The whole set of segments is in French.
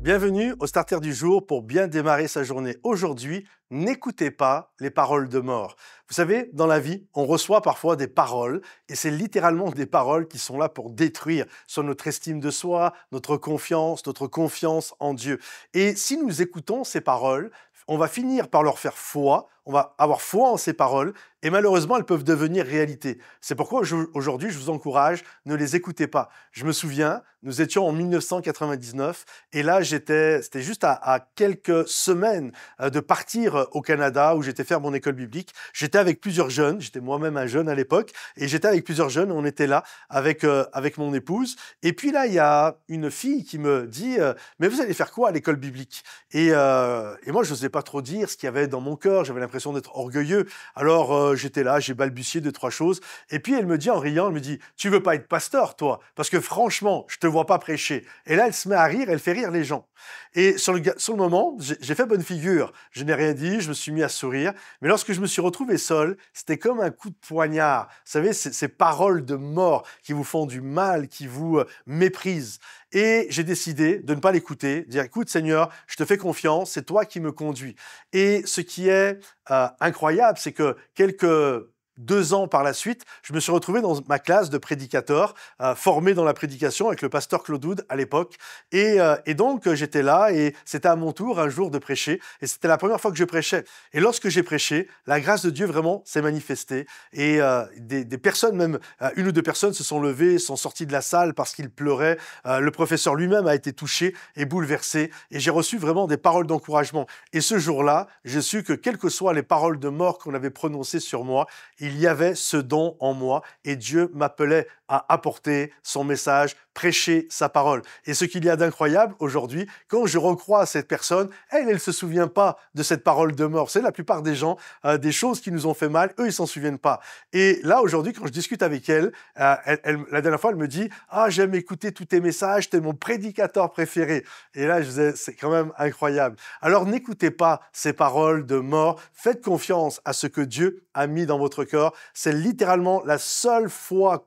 Bienvenue au Starter du jour pour bien démarrer sa journée. Aujourd'hui, n'écoutez pas les paroles de mort. Vous savez, dans la vie, on reçoit parfois des paroles et c'est littéralement des paroles qui sont là pour détruire soit notre estime de soi, notre confiance en Dieu. Et si nous écoutons ces paroles, on va finir par leur faire foi, on va avoir foi en ces paroles et malheureusement, elles peuvent devenir réalité. C'est pourquoi aujourd'hui, je vous encourage, ne les écoutez pas. Je me souviens, nous étions en 1999 et là, c'était juste à quelques semaines de partir au Canada où j'étais faire mon école biblique. J'étais avec plusieurs jeunes, j'étais moi-même un jeune à l'époque et j'étais avec plusieurs jeunes, on était là avec mon épouse. Et puis là, il y a une fille qui me dit mais vous allez faire quoi à l'école biblique et moi, je n'osais pas trop dire ce qu'il y avait dans mon cœur, j'avais l'impression d'être orgueilleux. Alors, j'étais là, j'ai balbutié 2-3 choses. Et puis, elle me dit en riant, elle me dit « Tu veux pas être pasteur, toi? Parce que franchement, je te vois pas prêcher. » Et là, elle se met à rire, elle fait rire les gens. Et sur le moment, j'ai fait bonne figure. Je n'ai rien dit, je me suis mis à sourire. Mais lorsque je me suis retrouvé seul, c'était comme un coup de poignard. Vous savez, ces paroles de mort qui vous font du mal, qui vous méprisent. Et j'ai décidé de ne pas l'écouter, de dire « Écoute Seigneur, je te fais confiance, c'est toi qui me conduis. » Et ce qui est incroyable, c'est que quelques 2 ans par la suite, je me suis retrouvé dans ma classe de prédicateur, formé dans la prédication avec le pasteur Claude Wood à l'époque. Et donc, j'étais là et c'était à mon tour un jour de prêcher. Et c'était la première fois que je prêchais. Et lorsque j'ai prêché, la grâce de Dieu vraiment s'est manifestée. Et des personnes, même 1 ou 2 personnes se sont levées, sont sorties de la salle parce qu'ils pleuraient. Le professeur lui-même a été touché et bouleversé. Et j'ai reçu vraiment des paroles d'encouragement. Et ce jour-là, j'ai su que quelles que soient les paroles de mort qu'on avait prononcées sur moi, il y avait ce don en moi et Dieu m'appelait à apporter son message, prêcher sa parole. Et ce qu'il y a d'incroyable aujourd'hui, quand je recroise cette personne, elle ne se souvient pas de cette parole de mort. C'est la plupart des gens, des choses qui nous ont fait mal, eux, ils s'en souviennent pas. Et là, aujourd'hui, quand je discute avec elle, la dernière fois, elle me dit « Ah, j'aime écouter tous tes messages, t'es mon prédicateur préféré. » Et là, je disais, c'est quand même incroyable. Alors, n'écoutez pas ces paroles de mort. Faites confiance à ce que Dieu a mis dans votre cœur. C'est littéralement la seule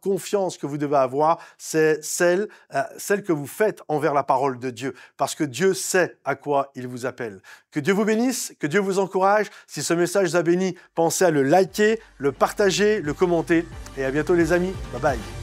confiance que vous devez avoir, c'est celle que vous faites envers la parole de Dieu, parce que Dieu sait à quoi il vous appelle. Que Dieu vous bénisse, que Dieu vous encourage. Si ce message vous a béni, pensez à le liker, le partager, le commenter. Et à bientôt les amis. Bye bye.